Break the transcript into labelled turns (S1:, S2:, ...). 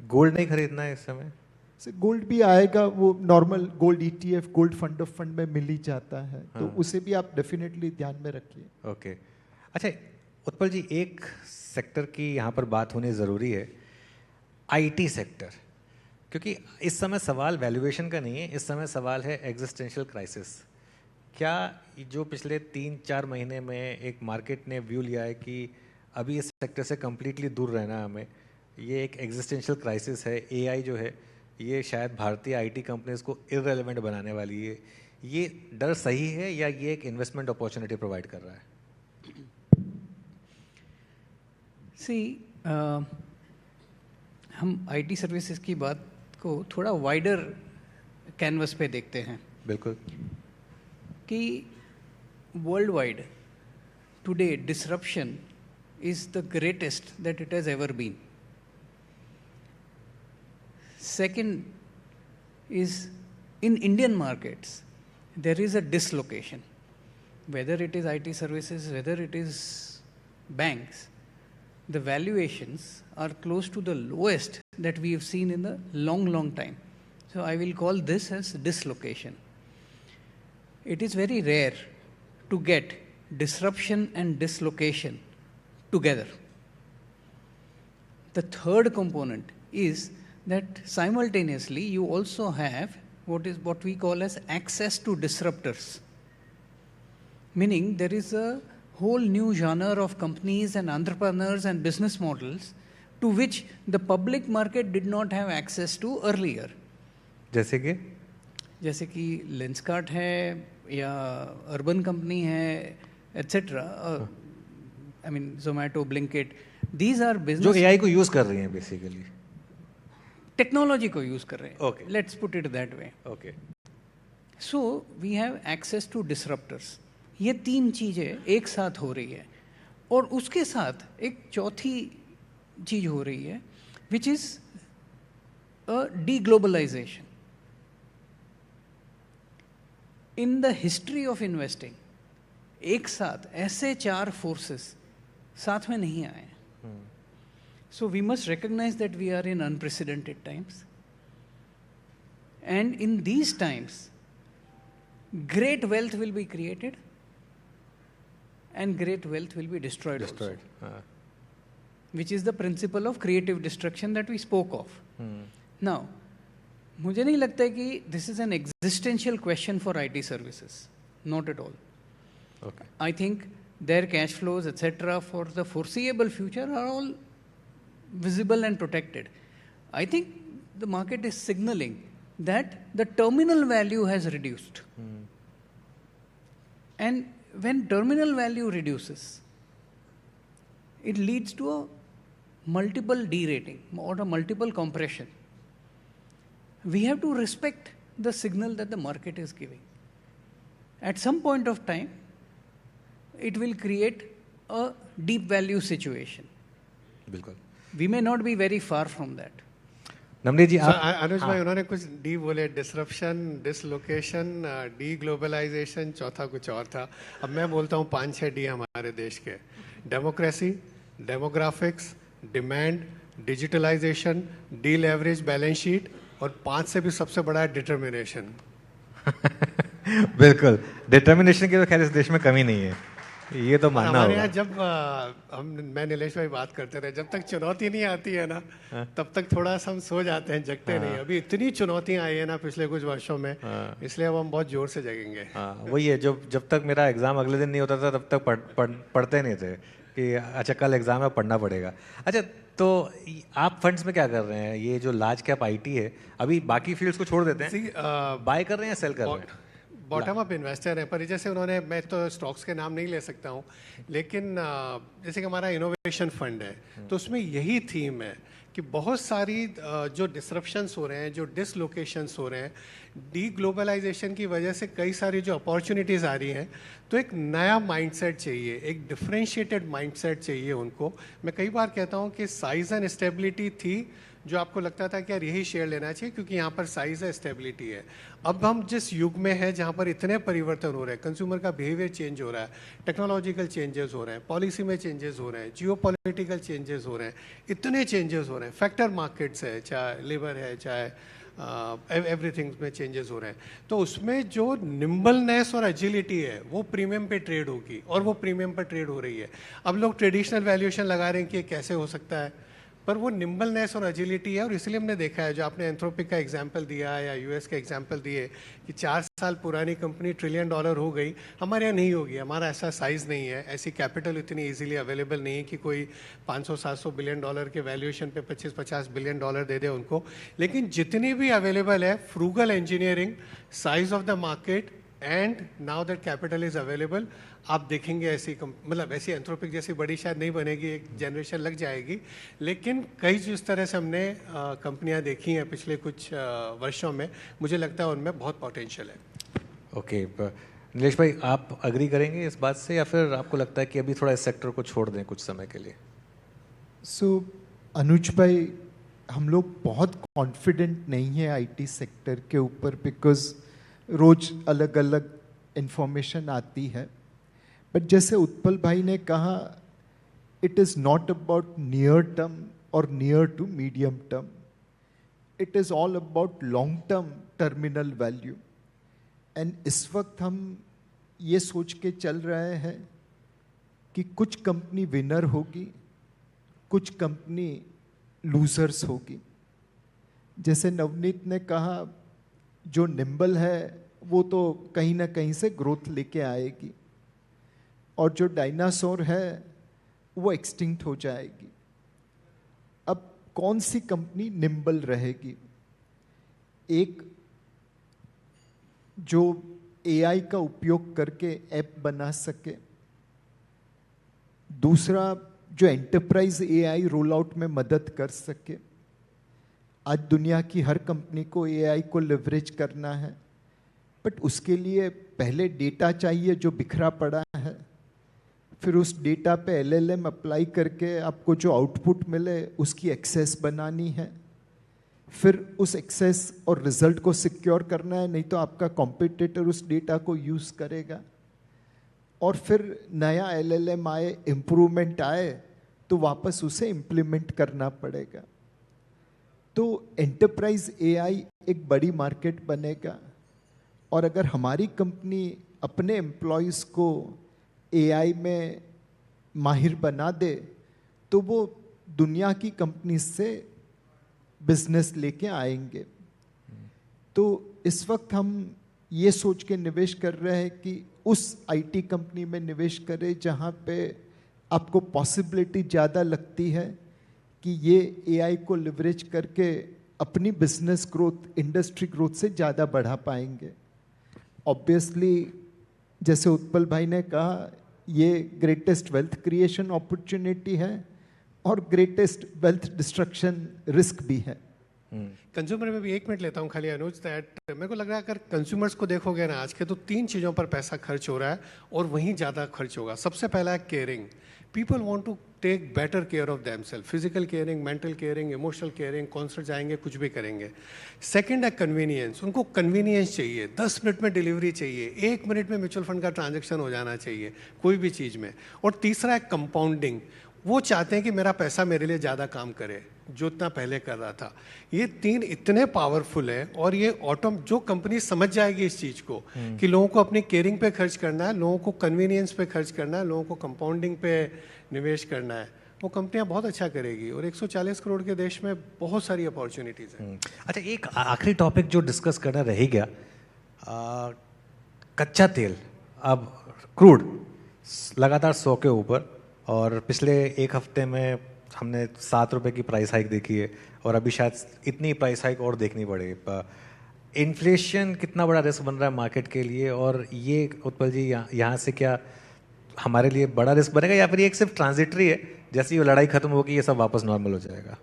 S1: Gold नहीं खरीदना है इस समय?
S2: गोल्ड भी आएगा, वो normal gold ETF, gold fund of fund में मिल ही जाता है, तो उसे भी आप डेफिनेटली ध्यान में रखिए।
S1: ओके। अच्छा उत्पल जी, एक सेक्टर की यहाँ पर बात होनी ज़रूरी है, आईटी सेक्टर, क्योंकि इस समय सवाल वैल्यूएशन का नहीं है, इस समय सवाल है एग्जिस्टेंशियल क्राइसिस। क्या जो पिछले 3-4 महीने में एक मार्केट ने व्यू लिया है कि अभी इस सेक्टर से कम्प्लीटली दूर रहना है हमें, ये एक एग्जिस्टेंशियल क्राइसिस है, एआई जो है ये शायद भारतीय आईटी कंपनीज को इररेलेवेंट बनाने वाली है, ये डर सही है या ये एक इन्वेस्टमेंट अपॉर्चुनिटी प्रोवाइड कर रहा है?
S3: हम आईटी सर्विसेज की बात को थोड़ा वाइडर कैनवस पे देखते हैं।
S1: बिल्कुल।
S3: कि world wide today disruption is the greatest that it has ever been. Second is, in Indian markets, there is a dislocation. Whether it is IT services, whether it is banks, the valuations are close to the lowest that we have seen in a long, long time. So I will call this as dislocation. It is very rare to get disruption and dislocation together. The third component is that simultaneously you also have what we call as access to disruptors, meaning there is a whole new genre of companies and entrepreneurs and business models to which the public market did not have access to earlier.
S1: जैसे कि
S3: लेंसकार्ट है या अर्बन कंपनी है etcetera, I mean Zomato, Blinkit, these are business
S1: जो AI को use कर रही हैं, बेसिकली
S3: टेक्नोलॉजी को यूज कर रहे हैं।
S1: Okay,
S3: let's put it that way.
S1: Okay.
S3: So we have access to disruptors. ये तीन चीजें एक साथ हो रही है, और उसके साथ एक चौथी चीज हो रही है which is a deglobalization. In the history of investing एक साथ ऐसे 4 फोर्सेस साथ में नहीं आए। So we must recognize that we are in unprecedented times. And in these times, great wealth will be created and great wealth will be destroyed also. Which is the principle of creative destruction that we spoke of. Now, मुझे नहीं लगता है कि this is an existential question for IT services. Not at all.
S1: Okay.
S3: I think their cash flows, etc., for the foreseeable future are all visible and protected. I think the market is signaling that the terminal value has reduced. And when terminal value reduces, it leads to a multiple derating or a multiple compression. We have to respect the signal that the market is giving. At some point of time, it will create a deep value situation.
S1: बिल्कुल।
S3: We may not be very far from that.
S1: नमनीत जी,
S4: अनुज भाई उन्होंने कुछ D बोले, disruption, dislocation, D globalisation, चौथा कुछ और था। अब मैं बोलता हूँ 5-6 डी हमारे देश के: democracy, demographics, demand, digitalization, D leverage balance sheet, और 5 से भी सबसे बड़ा है डिटर्मिनेशन।
S1: बिल्कुल, डिटर्मिनेशन की तो खैर इस देश में कमी नहीं है, ये तो मानना होगा।
S4: हमारे यहाँ जब मैं नीलेश भाई बात करते रहे, जब तक चुनौती नहीं आती है ना, तब तक थोड़ा सा हम सो जाते हैं, जगते नहीं। अभी इतनी चुनौतियां आई है ना पिछले कुछ वर्षों में, इसलिए अब हम बहुत जोर से जगेंगे।
S1: वही है, जब तक मेरा एग्जाम अगले दिन नहीं होता था तब तक पढ़ते नहीं थे कि अच्छा कल एग्जाम है, पढ़ना पड़ेगा। अच्छा, तो आप फंड्स में क्या कर रहे हैं? ये जो लार्ज कैप आईटी है, अभी बाकी फील्ड्स को छोड़ देते हैं, बाय कर रहे हैं या सेल कर रहे हैं?
S4: बॉटम अप इन्वेस्टर है, पर जैसे उन्होंने, मैं तो स्टॉक्स के नाम नहीं ले सकता हूँ, लेकिन जैसे कि हमारा इनोवेशन फंड है, तो उसमें यही थीम है कि बहुत सारी जो डिसरप्शंस हो रहे हैं, जो डिसलोकेशंस हो रहे हैं, डी ग्लोबलाइजेशन की वजह से कई सारी जो अपॉर्चुनिटीज़ आ रही हैं, तो एक नया माइंडसेट चाहिए, एक डिफरेंशिएटेड माइंडसेट चाहिए उनको। मैं कई बार कहता हूँ कि साइज एंड स्टेबिलिटी थी जो आपको लगता था कि यार यही शेयर लेना चाहिए क्योंकि यहाँ पर साइज है, स्टेबिलिटी है। अब हम जिस युग में हैं जहाँ पर इतने परिवर्तन हो रहे हैं, कंज्यूमर का बिहेवियर चेंज हो रहा है, टेक्नोलॉजिकल चेंजेस हो रहे हैं, पॉलिसी में चेंजेस हो रहे हैं, जियो पॉलिटिकल चेंजेस हो रहे हैं, इतने चेंजेस हो रहे हैं, फैक्टर मार्केट्स है, चाहे लेबर है, चाहे एवरीथिंग में चेंजेस हो रहे हैं, तो उसमें जो निम्बलनेस और एजिलिटी है वो प्रीमियम पे ट्रेड होगी और वो प्रीमियम पर ट्रेड हो रही है। अब लोग ट्रेडिशनल वैल्यूएशन लगा रहे हैं कि ये कैसे हो सकता है, पर वो निम्बलनेस और एजिलिटी है। और इसलिए हमने देखा है, जो आपने एंथ्रोपिक का एग्जांपल दिया या यूएस का एग्जांपल दिए कि 4 साल पुरानी कंपनी $1 ट्रिलियन हो गई, हमारे यहाँ नहीं होगी। हमारा ऐसा साइज़ नहीं है, ऐसी कैपिटल इतनी इजीली अवेलेबल नहीं है कि कोई 500-700 बिलियन डॉलर के वैल्यूएशन पे 25-50 बिलियन डॉलर दे दे उनको। लेकिन जितनी भी अवेलेबल है, frugal engineering, size of the market and now that capital is available, आप देखेंगे ऐसी मतलब ऐसी एंथ्रोपिक जैसी बड़ी शायद नहीं बनेगी, एक जनरेशन लग जाएगी, लेकिन कई जिस तरह से हमने कंपनियां देखी हैं पिछले कुछ वर्षों में, मुझे लगता है उनमें बहुत पोटेंशियल है।
S1: ओके, नीलेश भाई, आप अग्री करेंगे इस बात से या फिर आपको लगता है कि अभी थोड़ा इस सेक्टर को छोड़ दें कुछ समय के लिए?
S2: अनुज भाई, हम लोग बहुत कॉन्फिडेंट नहीं है आईटी सेक्टर के ऊपर, बिकॉज रोज अलग अलग इंफॉर्मेशन आती है। बट जैसे उत्पल भाई ने कहा, it is not about near term और near to medium term, it is all about long term terminal value. And इस वक्त हम ये सोच के चल रहे हैं कि कुछ कंपनी विनर होगी, कुछ कंपनी लूजर्स होगी। जैसे नवनीत ने कहा, जो निम्बल है वो तो कहीं ना कहीं से ग्रोथ लेके आएगी, और जो डायनासोर है वो एक्सटिंक्ट हो जाएगी। अब कौन सी कंपनी निम्बल रहेगी? एक जो एआई का उपयोग करके ऐप बना सके, दूसरा जो एंटरप्राइज एआई रोल आउट में मदद कर सके। आज दुनिया की हर कंपनी को एआई को लेवरेज करना है, बट उसके लिए पहले डेटा चाहिए जो बिखरा पड़ा है, फिर उस डेटा पे एलएलएम अप्लाई करके आपको जो आउटपुट मिले उसकी एक्सेस बनानी है, फिर उस एक्सेस और रिजल्ट को सिक्योर करना है, नहीं तो आपका कॉम्पिटिटर उस डेटा को यूज़ करेगा, और फिर नया एलएलएम आए, इम्प्रूवमेंट आए तो वापस उसे इम्प्लीमेंट करना पड़ेगा। तो एंटरप्राइज एआई एक बड़ी मार्केट बनेगा, और अगर हमारी कंपनी अपने एम्प्लॉयज़ को एआई में माहिर बना दे तो वो दुनिया की कंपनी से बिजनेस लेके आएंगे। तो इस वक्त हम ये सोच के निवेश कर रहे हैं कि उस आईटी कंपनी में निवेश करें जहाँ पे आपको पॉसिबिलिटी ज़्यादा लगती है कि ये एआई को लिवरेज करके अपनी बिजनेस ग्रोथ, इंडस्ट्री ग्रोथ से ज़्यादा बढ़ा पाएंगे। ऑब्वियसली जैसे उत्पल भाई ने कहा, ये ग्रेटेस्ट वेल्थ क्रिएशन अपॉर्चुनिटी है और ग्रेटेस्ट वेल्थ डिस्ट्रक्शन रिस्क भी है।
S4: कंज्यूमर में भी 1 मिनट लेता हूँ खाली अनुज, दैट मेरे को लग रहा है अगर कंज्यूमर्स को देखोगे ना आज के, तो 3 चीज़ों पर पैसा खर्च हो रहा है और वहीं ज़्यादा खर्च होगा। सबसे पहला है caring. People want to take better care of themselves, physical caring, mental caring, emotional caring, concert जाएंगे, कुछ भी करेंगे। सेकंड है कन्वीनियंस, उनको कन्वीनियंस चाहिए, 10 मिनट में डिलीवरी चाहिए, 1 मिनट में म्यूचुअल फंड का ट्रांजैक्शन हो जाना चाहिए कोई भी चीज़ में। और तीसरा है कंपाउंडिंग, वो चाहते हैं कि मेरा पैसा मेरे लिए ज़्यादा काम करे जो इतना पहले कर रहा था। ये 3 इतने पावरफुल है, और ये जो कंपनी समझ जाएगी इस चीज़ को कि लोगों को अपनी केयरिंग पे खर्च करना है, लोगों को कन्वीनियंस पे खर्च करना है, लोगों को कंपाउंडिंग पे निवेश करना है, वो कंपनियां बहुत अच्छा करेगी। और 140 करोड़ के देश में बहुत सारी अपॉर्चुनिटीज़ हैं।
S1: अच्छा, एक आखिरी टॉपिक जो डिस्कस करना रह गया, कच्चा तेल, अब क्रूड लगातार 100 के ऊपर, और पिछले 1 हफ्ते में हमने 7 रुपए की प्राइस हाइक देखी है, और अभी शायद इतनी प्राइस हाइक और देखनी पड़ेगी। इन्फ्लेशन कितना बड़ा रिस्क बन रहा है मार्केट के लिए, और ये उत्पल जी यहाँ से क्या हमारे लिए बड़ा रिस्क बनेगा, या फिर ये एक सिर्फ ट्रांजिटरी है, जैसे ये लड़ाई खत्म होगी ये सब वापस नॉर्मल हो जाएगा?